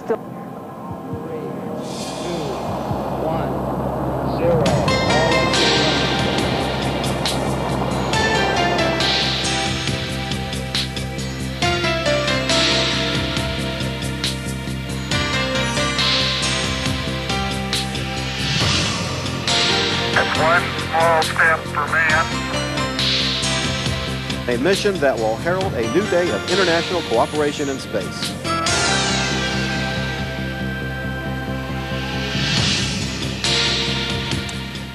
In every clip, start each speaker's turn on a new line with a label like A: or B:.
A: still... 3, 2, 1, 0.
B: That's one small step for man.
C: A mission that will herald a new day of international cooperation in space.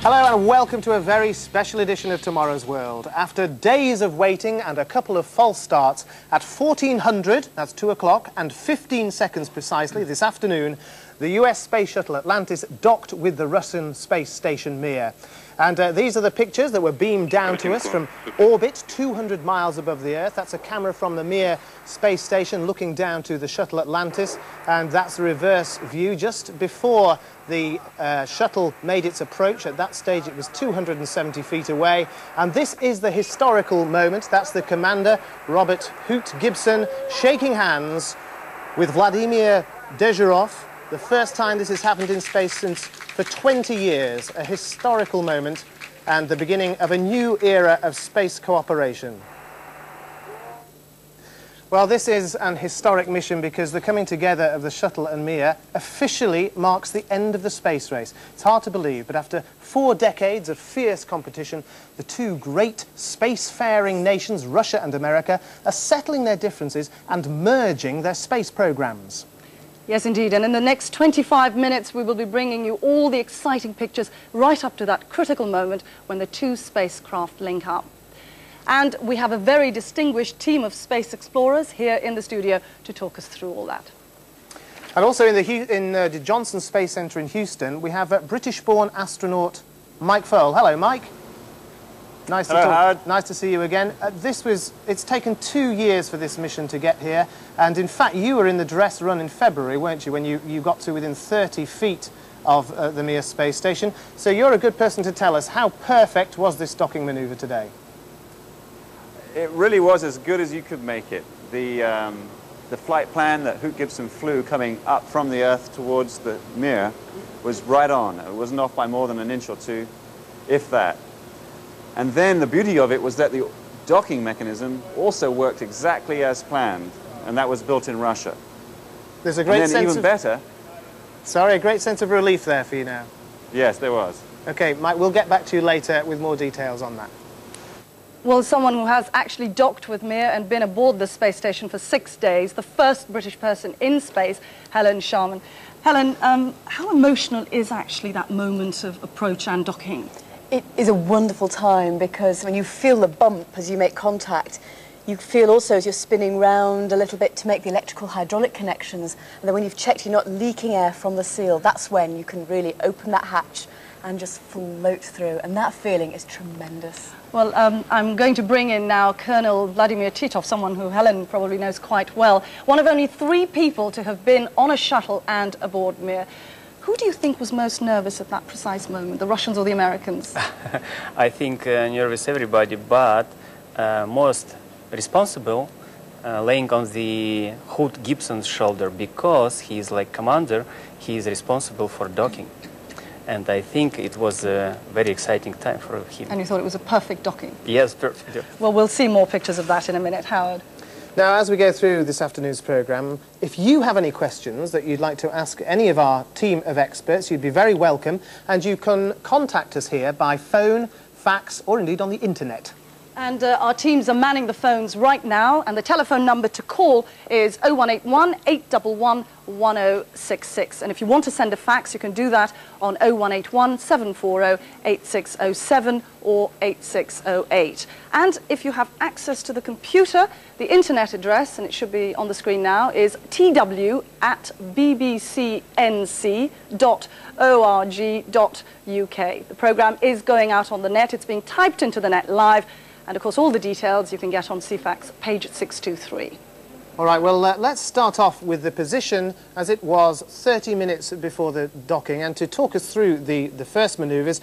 D: Hello and welcome to a very special edition of Tomorrow's World. After days of waiting and a couple of false starts, at 1400, that's 2 o'clock, and 15 seconds precisely this afternoon, the US space shuttle Atlantis docked with the Russian space station Mir. And these are the pictures that were beamed down to us from orbit 200 miles above the Earth. That's a camera from the Mir space station looking down to the shuttle Atlantis. And that's the reverse view just before the shuttle made its approach. At that stage, it was 270 feet away. And this is the historical moment. That's the commander, Robert Hoot Gibson, shaking hands with Vladimir Dezhurov. The first time this has happened in space since for 20 years, a historical moment and the beginning of a new era of space cooperation. Well, this is an historic mission because the coming together of the shuttle and Mir officially marks the end of the space race. It's hard to believe, but after 4 decades of fierce competition, the two great spacefaring nations, Russia and America, are settling their differences and merging their space programs.
E: Yes, indeed. And in the next 25 minutes, we will be bringing you all the exciting pictures right up to that critical moment when the two spacecraft link up. And we have a very distinguished team of space explorers here in the studio to talk us through all that.
D: And also in the Johnson Space Centre in Houston, we have British-born astronaut Mike Foale. Hello, Mike. Nice to talk. Nice to see you again. It's taken 2 years for this mission to get here, and in fact you were in the dress run in February, weren't you, when you got to within 30 feet of the Mir space station. So you're a good person to tell us, how perfect was this docking manoeuvre today?
F: It really was as good as you could make it. The flight plan that Hoot Gibson flew coming up from the Earth towards the Mir was right on. It wasn't off by more than an inch or two, if that. And then the beauty of it was that the docking mechanism also worked exactly as planned, and that was built in Russia.
D: There's a great
F: and then
D: sense
F: even better.
D: Sorry, a great sense of relief there for you now.
F: Yes, there was.
D: Okay, Mike, we'll get back to you later with more details on that.
E: Well, someone who has actually docked with Mir and been aboard the space station for 6 days, the first British person in space, Helen Sharman. Helen, how emotional is actually that moment of approach and docking?
G: It is a wonderful time because when you feel the bump as you make contact, you feel also as you're spinning round a little bit to make the electrical hydraulic connections. And then when you've checked you're not leaking air from the seal, that's when you can really open that hatch and just float through. And that feeling is tremendous.
E: Well, I'm going to bring in now Colonel Vladimir Titov, someone who Helen probably knows quite well. One of only 3 people to have been on a shuttle and aboard Mir. Who do you think was most nervous at that precise moment, the Russians or the Americans?
H: I think nervous everybody, but most responsible laying on the Hoot Gibson's shoulder, because he is like commander, he is responsible for docking. And I think it was a very exciting time for him.
E: And you thought it was a perfect docking?
H: Yes, perfect. Yeah.
E: Well, we'll see more pictures of that in a minute. Howard?
D: Now, as we go through this afternoon's programme, if you have any questions that you'd like to ask any of our team of experts, you'd be very welcome, and you can contact us here by phone, fax, or indeed on the internet.
E: And our teams are manning the phones right now, and the telephone number to call is 0181 811 1066. And if you want to send a fax, you can do that on 0181 740 8607 or 8608. And if you have access to the computer, the internet address, and it should be on the screen now, is tw@bbcnc.org.uk. The programme is going out on the net. It's being typed into the net live. And, of course, all the details you can get on CFAX, page 623.
D: All right, well, let's start off with the position as it was 30 minutes before the docking. And to talk us through the first manoeuvres,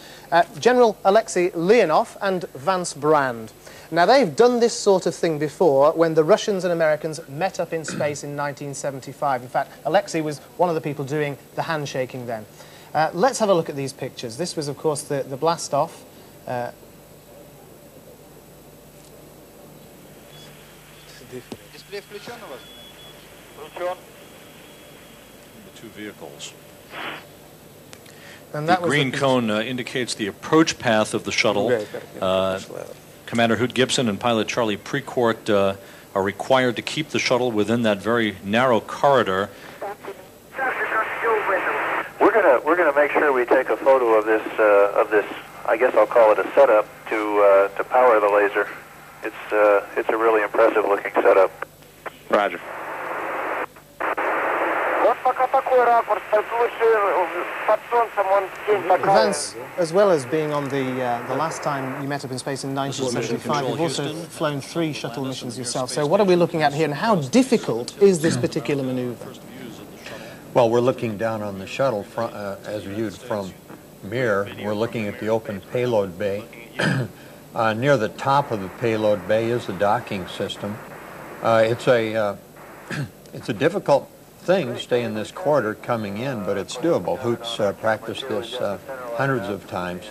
D: General Alexei Leonov and Vance Brand. Now, they've done this sort of thing before when the Russians and Americans met up in space in 1975. In fact, Alexei was one of the people doing the handshaking then. Let's have a look at these pictures. This was, of course, the blast-off.
A: The two vehicles.
D: And
A: The
D: that was
A: green cone indicates the approach path of the shuttle. Commander Hoot Gibson and pilot Charlie Precourt are required to keep the shuttle within that very narrow corridor.
I: We're gonna make sure we take a photo of this I guess I'll call it a setup to power the laser. It's a really impressive looking setup.
F: Roger.
D: Vance, as well as being on the last time you met up in space in 1975, you've also flown 3 shuttle missions yourself. So what are we looking at here, and how difficult is this particular maneuver?
J: Well, we're looking down on the shuttle as viewed from MIR. We're looking at the open payload bay. Near the top of the payload bay is the docking system. It's a difficult thing to stay in this corridor coming in, but it's doable. Hoot's practiced this hundreds of times,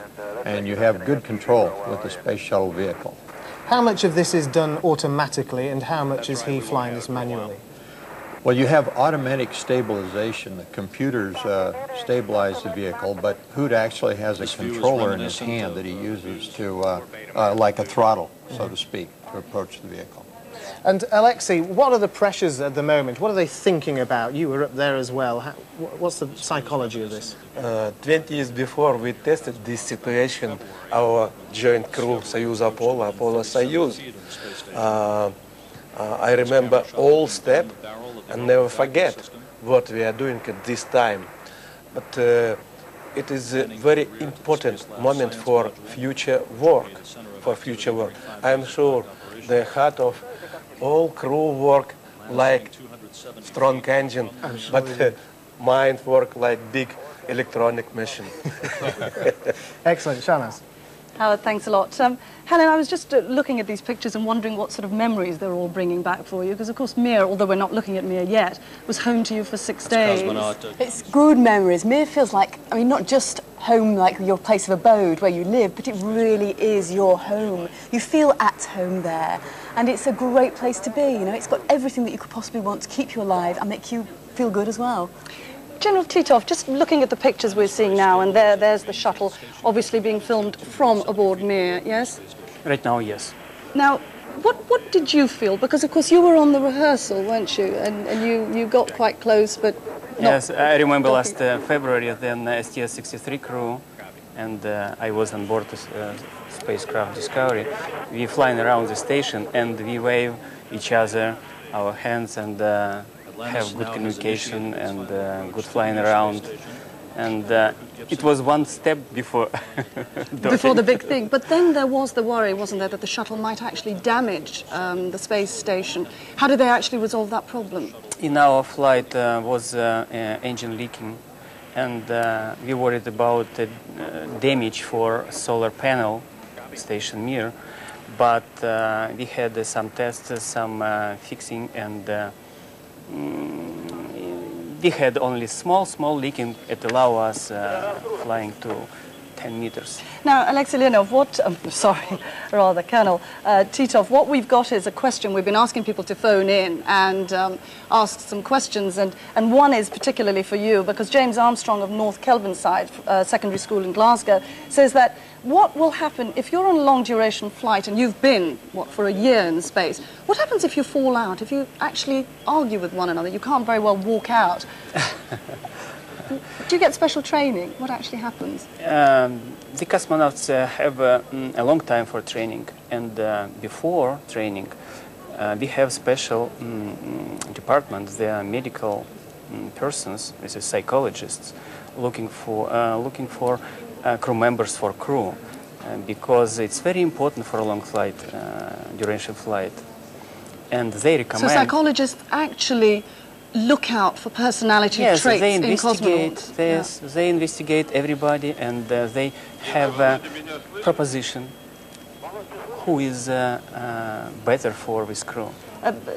J: and you have good control with the space shuttle vehicle.
D: How much of this is done automatically, and how much is he flying this manually?
J: Well, you have automatic stabilization. The computers stabilize the vehicle, but Hoot actually has a controller in his hand that he uses to, like a throttle, so to speak, to approach the vehicle.
D: And Alexei, what are the pressures at the moment? What are they thinking about? You were up there as well. What's the psychology of this?
K: 20 years before we tested this situation, our joint crew, Soyuz Apollo, Apollo Soyuz. I remember all step and never forget what we are doing at this time. But it is a very important moment for future work. I am sure the heart of all crew work like strong engine, but mind work like big electronic machine.
D: Excellent. Shahnaz.
E: Howard, thanks a lot. Helen, I was just looking at these pictures and wondering what sort of memories they're all bringing back for you, because of course MIR, although we're not looking at MIR yet, was home to you for 6 days.
G: It's good memories. MIR feels like, I mean, not just home like your place of abode where you live, but it really is your home. You feel at home there, and it's a great place to be. You know, it's got everything that you could possibly want to keep you alive and make you feel good as well.
E: General Titov, just looking at the pictures we're seeing now, and there's the shuttle obviously being filmed from aboard MIR, yes?
H: Right now, yes.
E: Now, what did you feel? Because, of course, you were on the rehearsal, weren't you? And you got quite close, but not...
H: Yes, I remember last February, then STS 63 crew, and I was on board the spacecraft Discovery. We flying around the station, and we wave each other, our hands, and have good communication and good flying around. And it was one step before
E: before the big thing. But then there was the worry, wasn't there, that the shuttle might actually damage the space station. How did they actually resolve that problem?
H: In our flight was engine leaking, and we worried about damage for solar panel station MIR. But we had some tests, some fixing, and we had only small leaking. It allowed us flying to 10 meters.
E: Now, Alexei Leonov, Colonel Titov, what we've got is a question. We've been asking people to phone in and ask some questions, and one is particularly for you, because James Armstrong of North Kelvinside Secondary School in Glasgow says that what will happen if you're on a long-duration flight and you've been, for a year in space, what happens if you fall out, if you actually argue with one another? You can't very well walk out. Do you get special training? What actually happens?
H: The cosmonauts have a long time for training, and before training, we have special departments. They are medical persons, this is psychologists, looking for crew members for crew, because it's very important for a long flight, duration flight. and they recommend...
E: So psychologists actually look out for personality traits
H: they
E: in
H: investigate
E: cosmonauts?
H: this, they investigate everybody, and they have a proposition who is better for this crew.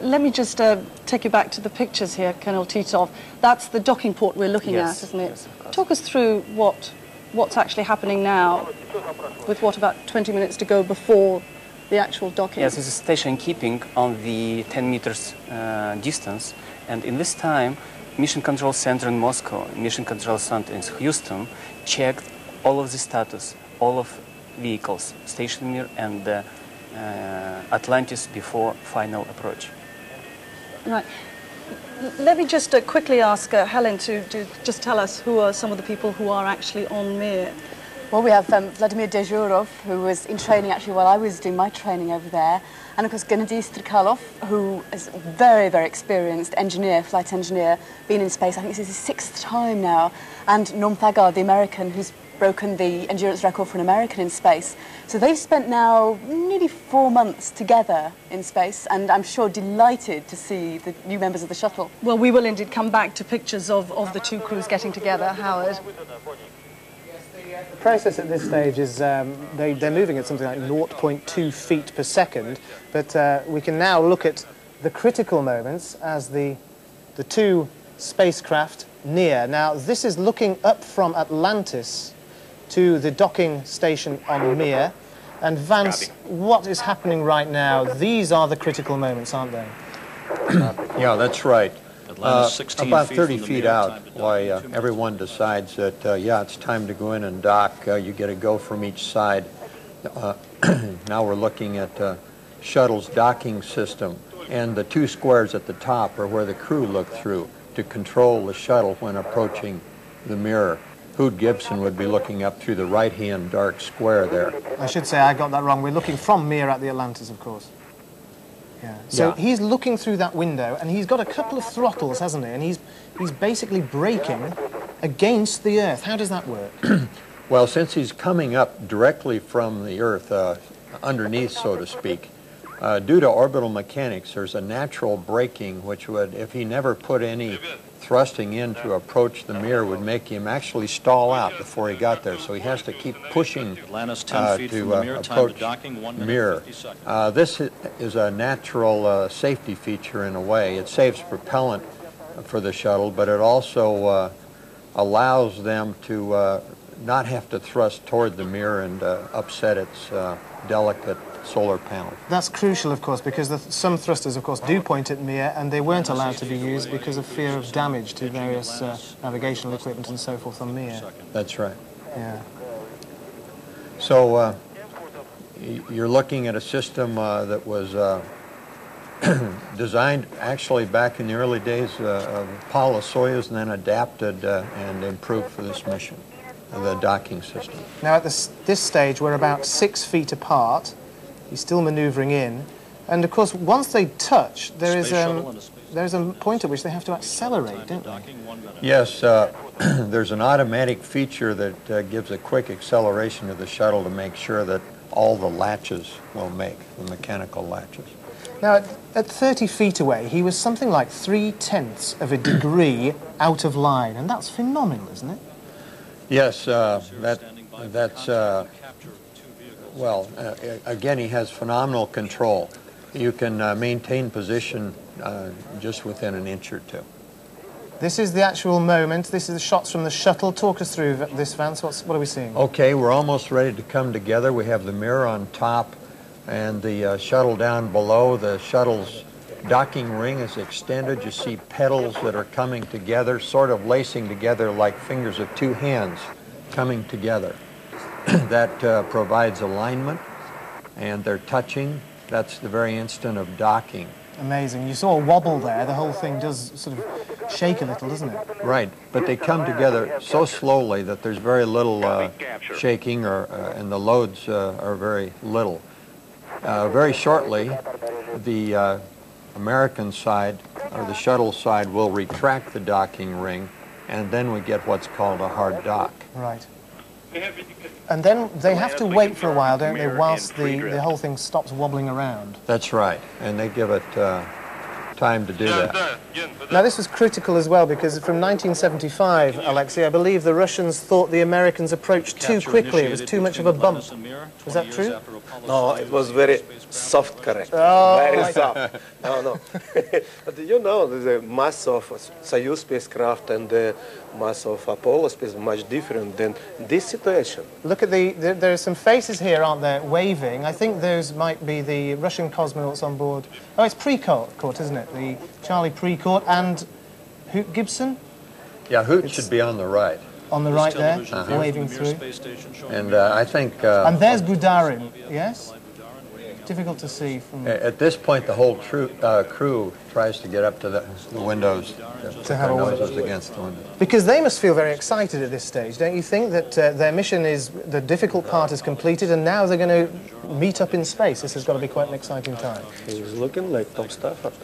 E: Let me just take you back to the pictures here, Colonel Titov. That's the docking port we're looking at, isn't it?
H: Yes, of course.
E: Talk us through what's actually happening now, with what, about 20 minutes to go before the actual docking?
H: Yes, it's a station keeping on the 10 meters distance, and in this time, Mission Control Center in Moscow, Mission Control Center in Houston checked all of the status, all of vehicles, Station MIR and Atlantis before final approach.
E: Right. Let me just quickly ask Helen to just tell us who are some of the people who are actually on MIR.
G: Well, we have Vladimir Dezhurov, who was in training actually while I was doing my training over there, and of course Gennady Strikalov, who is a very, very experienced engineer, flight engineer, been in space, I think this is his 6th time now, and Norm Thagard, the American, who's broken the endurance record for an American in space. So they've spent now nearly 4 months together in space, and I'm sure delighted to see the new members of the shuttle.
E: Well, we will indeed come back to pictures of the two crews getting together, Howard.
D: The process at this stage is they're moving at something like 0.2 feet per second, but we can now look at the critical moments as the two spacecraft near. Now, this is looking up from Atlantis to the docking station on Mir. And Vance, what is happening right now? These are the critical moments, aren't they?
J: Yeah, that's right.
A: Atlantis 16
J: about
A: feet
J: 30
A: from the
J: feet
A: Mir,
J: out,
A: time to dock
J: why
A: in 2 minutes.
J: everyone decides that, yeah, it's time to go in and dock. You get a go from each side. Now we're looking at shuttle's docking system, and the 2 squares at the top are where the crew look through to control the shuttle when approaching the mirror. Hoot Gibson would be looking up through the right-hand dark square there.
D: I should say I got that wrong. We're looking from Mir at the Atlantis, of course. Yeah. So
J: Yeah.
D: he's looking through that window, and he's got a couple of throttles, hasn't he? And he's basically braking against the Earth. How does that work?
J: Well, since he's coming up directly from the Earth, underneath, so to speak, due to orbital mechanics, there's a natural braking which would, if he never put any thrusting in to approach the mirror, would make him actually stall out before he got there. So he has to keep pushing
A: Atlantis 10 feet from the Mir, time to
J: approach
A: docking, 1 minute
J: mirror.
A: 50 seconds.
J: This is a natural safety feature in a way. It saves propellant for the shuttle, but it also allows them to not have to thrust toward the mirror and upset its delicate solar panel.
D: That's crucial, of course, because some thrusters, of course, do point at Mir, and they weren't allowed to be used because of fear of damage to various navigational equipment and so forth on Mir.
J: That's right.
D: Yeah.
J: So you're looking at a system that was designed actually back in the early days of Apollo-Soyuz, and then adapted and improved for this mission, the docking system.
D: Now, at this stage, we're about 6 feet apart. He's still manoeuvring in. And, of course, once they touch, there's a point at which they have to accelerate, don't they?
J: Yes, there's an automatic feature that gives a quick acceleration of the shuttle to make sure that all the latches will make, the mechanical latches.
D: Now, at 30 feet away, he was something like 3/10 of a degree out of line, and that's phenomenal, isn't it?
J: Yes, that's well, again, he has phenomenal control. You can maintain position just within an inch or two.
D: This is the actual moment. This is the shots from the shuttle. Talk us through this, Vance. What are we seeing?
J: Okay, we're almost ready to come together. We have the mirror on top and the shuttle down below. The shuttle's docking ring is extended. You see pedals that are coming together, sort of lacing together like fingers of 2 hands coming together. That provides alignment, and they're touching. That's the very instant of docking.
D: Amazing. You saw a wobble there. The whole thing does sort of shake a little, doesn't it?
J: Right, but they come together so slowly that there's very little shaking, and the loads are very little. Very shortly, the American side, or the shuttle side, will retract the docking ring, and then we get what's called a hard dock.
D: Right. And then they have to wait for a while, don't they, whilst the whole thing stops wobbling around?
J: That's right, and they give it time to do that.
D: Now, this was critical as well, because from 1975, Alexei, I believe the Russians thought the Americans approached too quickly. It was too much of a bump. Was that true?
K: No, it was very soft correct.
D: Oh,
K: very soft. No. But you know, the mass of Soyuz spacecraft and the mass of Apollo space is much different than this situation.
D: Look at there are some faces here, aren't there, waving. I think those might be the Russian cosmonauts on board. Oh, it's Precourt, isn't it? The Charlie Precourt and Hoot Gibson?
J: Yeah, Hoot should be on the right.
D: On the right there, waving through.
J: And I think...
D: and there's Budarin, yes? Difficult to see from...
J: At this point, the whole crew tries to get up to the windows,
D: to have a
J: noses against the windows.
D: Because they must feel very excited at this stage, don't you think? That their mission is, the difficult part is completed, and now they're going to meet up in space. This has got to be quite an exciting time.
K: He's looking like Tom Stafford.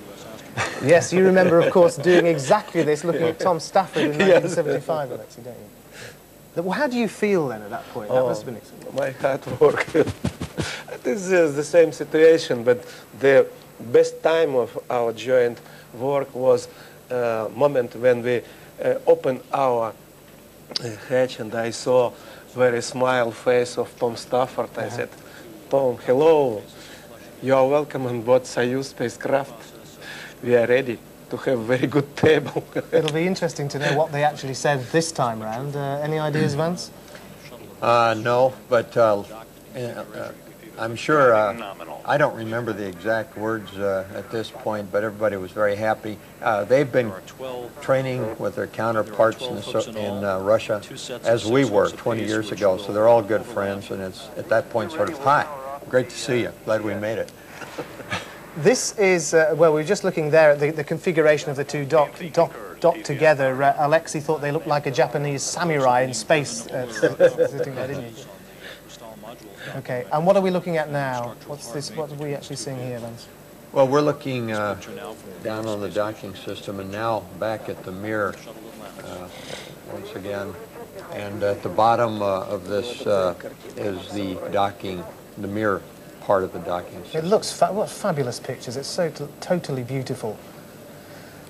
D: Yes, you remember, of course, doing exactly this, looking at Tom Stafford in 1975, Alexei, don't you? Well, how do you feel then at that point? That must have been exciting.
K: My hard work. It is the same situation, but the best time of our joint work was moment when we opened our hatch, and I saw very smile face of Tom Stafford. I said, Tom, hello, you are welcome on board Soyuz spacecraft. We are ready to have a very good table.
D: It'll be interesting to know what they actually said this time round. Any ideas, Vance?
J: No, but I'm sure, I don't remember the exact words at this point, but everybody was very happy. They've been training with their counterparts in Russia, as we were 20 years ago, so they're all good friends, and it's at that point sort of, hi, great to see you, glad we made it.
D: This is, well, we were just looking there at the configuration of the two docked together. Alexei thought they looked like a Japanese samurai in space sitting there, didn't he? Okay, and what are we looking at now? What's this? What are we actually seeing here, Vance?
J: Well, we're looking down on the docking system, and now back at the MIR once again. And at the bottom of this is the docking, the MIR part of the docking system.
D: It looks, what fabulous pictures. It's so totally beautiful.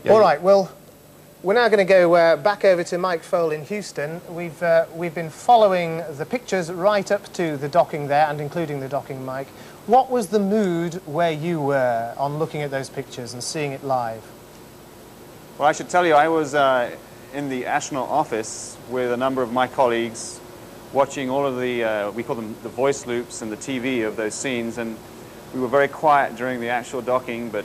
J: Yeah,
D: all right, well, we're now going to go back over to Mike Fole in Houston. We've been following the pictures right up to the docking there, and including the docking, Mike. What was the mood where you were on looking at those pictures and seeing it live?
F: Well, I should tell you, I was in the astronaut office with a number of my colleagues watching all of the, we call them the voice loops and the TV of those scenes, and we were very quiet during the actual docking, but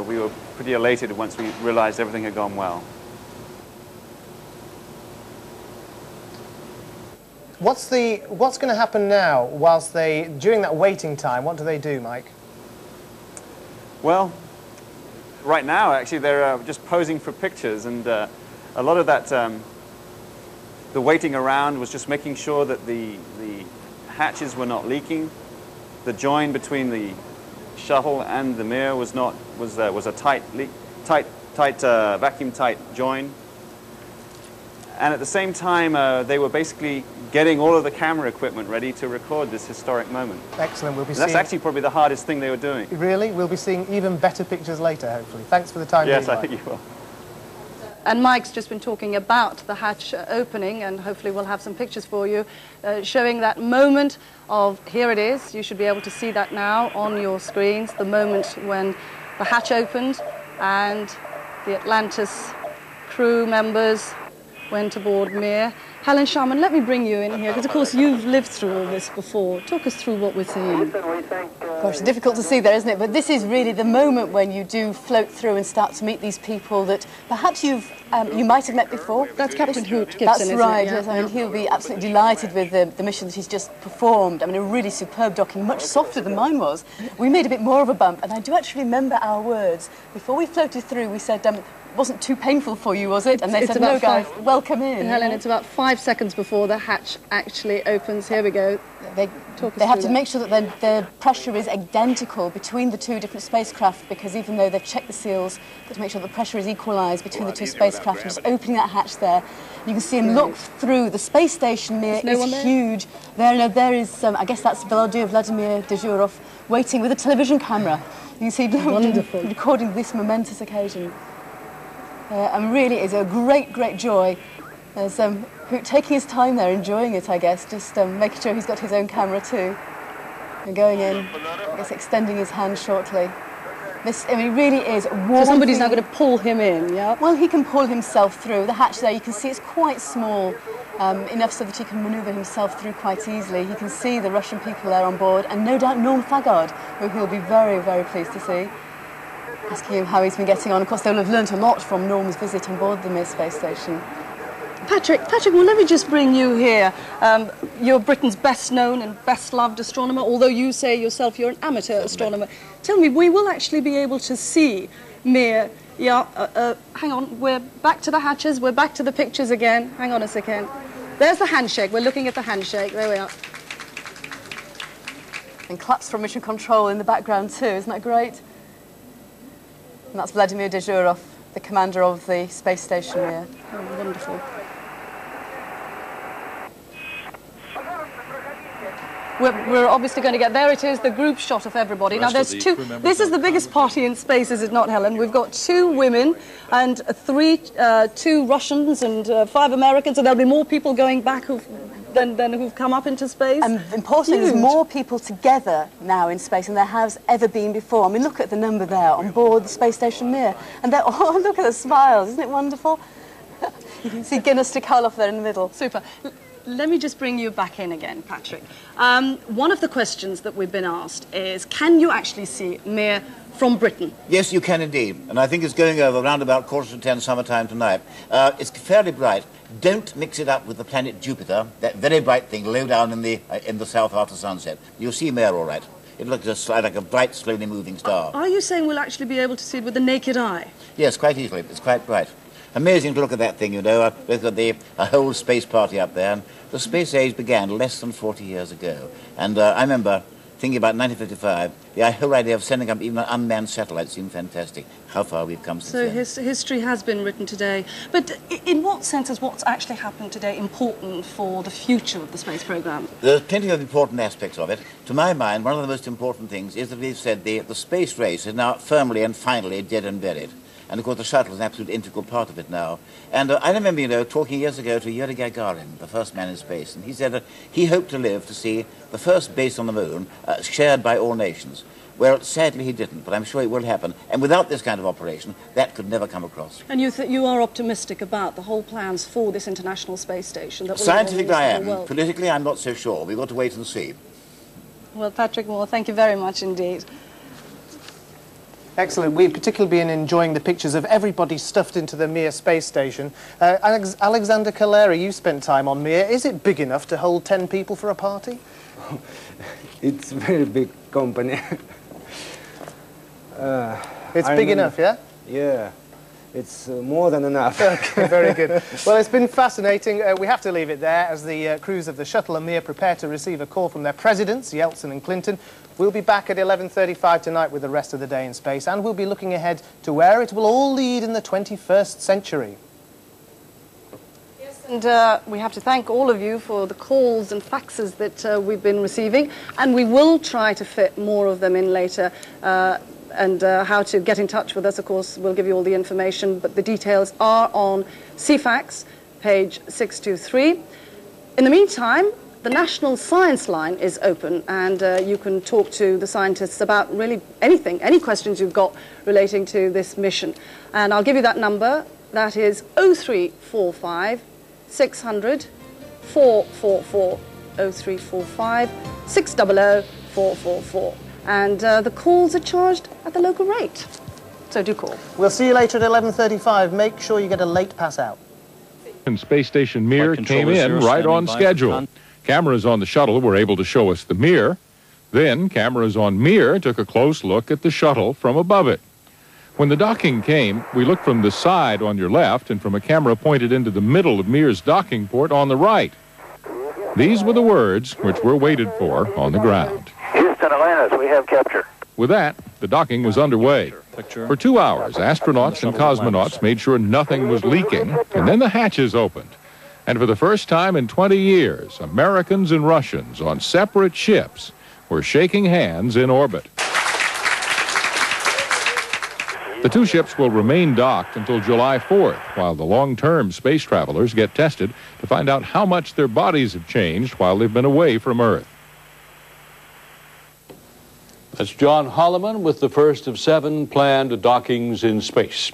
F: we were pretty elated once we realized everything had gone well.
D: What's going to happen now whilst during that waiting time, what do they do, Mike?
F: Well, right now, actually, they're just posing for pictures, and a lot of that, the waiting around was just making sure that the hatches were not leaking. The join between the shuttle and the MIR was a tight vacuum tight join, and at the same time they were basically getting all of the camera equipment ready to record this historic moment.
D: Excellent. We'll be
F: that's actually probably the hardest thing they were doing.
D: Really? We'll be seeing even better pictures later, hopefully. Thanks for the time.
F: Yes, I think you will.
E: And Mike's just been talking about the hatch opening, and hopefully we'll have some pictures for you showing that moment of, here it is, you should be able to see that now on your screens, the moment when the hatch opened and the Atlantis crew members went aboard MIR. Helen Sharman, let me bring you in here, because of course you've lived through all this before. Talk us through what we're seeing.
G: Gosh, it's difficult to see there, isn't it? But this is really the moment when you do float through and start to meet these people that perhaps you might have met before.
E: That's Captain Hoot Gibson,
G: That's
E: isn't
G: right,
E: it?
G: yes. I mean, he'll be absolutely delighted with the mission that he's just performed. I mean, a really superb docking, much softer than mine was. We made a bit more of a bump, and I do actually remember our words. Before we floated through, we said, wasn't too painful for you, was it? And they said, no, guys, welcome in.
E: Helen, it's about 5 seconds before the hatch actually opens. Here we go.
G: They have to make sure that the pressure is identical between the two different spacecraft, because even though they've checked the seals, they've got to make sure the pressure is equalised between the two spacecraft. And just opening that hatch there, you can see him look through. The space station Mir is huge. There is, I guess that's Vladimir Dezhurov waiting with a television camera. You can see him recording this momentous occasion. And really is a great, great joy. There's taking his time there, enjoying it, I guess, just making sure he's got his own camera too. And going in, I guess extending his hand shortly. This, I mean, it really is warm.
E: So somebody's now going to pull him in, yeah?
G: Well, he can pull himself through. The hatch there, you can see it's quite small, enough so that he can manoeuvre himself through quite easily. He can see the Russian people there on board, and no doubt Norm Thagard, who he'll be very, very pleased to see. Asking him how he's been getting on. Of course, they'll have learnt a lot from Norm's visit on board the Mir space station.
E: Patrick, well, let me just bring you here. You're Britain's best known and best loved astronomer, although you say yourself you're an amateur astronomer. Tell me, we will actually be able to see Mir. Yeah, hang on, we're back to the hatches, we're back to the pictures again. Hang on a second. There's the handshake, we're looking at the handshake, there we are.
G: And claps from mission control in the background too, isn't that great? And that's Vladimir Dezhurov, the commander of the space station Mir.
E: Oh, wonderful. We're obviously going to get, there it is, the group shot of everybody. Now there's two, this is the biggest party in space, is it not, Helen? We've got 2 women and 2 Russians and 5 Americans, and there'll be more people going back than who've come up into space.
G: And importantly, there's more people together now in space than there has ever been before. I mean, look at the number there on board the space station Mir. And they're, oh, look at the smiles, isn't it wonderful? You can see Guinness Stikhalov there in the middle.
E: Super. Let me just bring you back in again, Patrick. One of the questions that we've been asked is, can you actually see Mir from Britain?
L: Yes, you can indeed. And I think it's going over around about 10:15 summertime tonight. It's fairly bright. Don't mix it up with the planet Jupiter, that very bright thing low down in the south after sunset. You'll see Mir all right. It looks just like a bright, slowly moving star.
E: Are you saying we'll actually be able to see it with the naked eye?
L: Yes, quite easily. It's quite bright. Amazing to look at that thing, you know. We've got a whole space party up there. And the space age began less than 40 years ago. And I remember thinking about 1955, the whole idea of sending up even an unmanned satellite seemed fantastic. How far we've come since then.
E: So history has been written today. But in what sense is what's actually happened today important for the future of the space program?
L: There's plenty of important aspects of it. To my mind, one of the most important things is that we've said the space race is now firmly and finally dead and buried. And, of course, the shuttle is an absolute integral part of it now. And I remember, you know, talking years ago to Yuri Gagarin, the first man in space, and he said that he hoped to live to see the first base on the moon shared by all nations. Well, sadly he didn't, but I'm sure it will happen. And without this kind of operation, that could never come across.
E: And you are optimistic about the whole plans for this International Space Station? That will
L: Scientifically I am. Politically I'm not so sure. We've got to wait and see.
E: Well, Patrick Moore, thank you very much indeed.
D: Excellent. We've particularly been enjoying the pictures of everybody stuffed into the Mir space station. Alexander Kaleri, you spent time on Mir. Is it big enough to hold 10 people for a party?
M: It's a very big company.
D: It's big enough, yeah?
M: Yeah. It's more than enough.
D: Okay, very good. Well, it's been fascinating. We have to leave it there as the crews of the shuttle and Mir prepare to receive a call from their presidents, Yeltsin and Clinton. We'll be back at 11:35 tonight with the rest of the day in space, and we'll be looking ahead to where it will all lead in the 21st century.
E: Yes, and we have to thank all of you for the calls and faxes that we've been receiving, and we will try to fit more of them in later. And how to get in touch with us, of course, we'll give you all the information, but the details are on CFAX, page 623. In the meantime, the National Science Line is open, and you can talk to the scientists about really anything, any questions you've got relating to this mission. And I'll give you that number. That is 0345 600 444, 0345 600 444. And the calls are charged at the local rate. So do call.
D: We'll see you later at 11:35. Make sure you get a late pass out.
N: And Space Station Mir came in right on schedule. Cameras on the shuttle were able to show us the Mir. Then cameras on Mir took a close look at the shuttle from above it. When the docking came, we looked from the side on your left and from a camera pointed into the middle of Mir's docking port on the right. These were the words which were waited for on the ground.
I: Houston, Atlantis, we have capture.
N: With that, the docking was underway. For 2 hours, astronauts and cosmonauts made sure nothing was leaking, and then the hatches opened. And for the first time in 20 years, Americans and Russians on separate ships were shaking hands in orbit. The two ships will remain docked until July 4th, while the long-term space travelers get tested to find out how much their bodies have changed while they've been away from Earth.
O: That's John Holloman with the first of 7 planned dockings in space.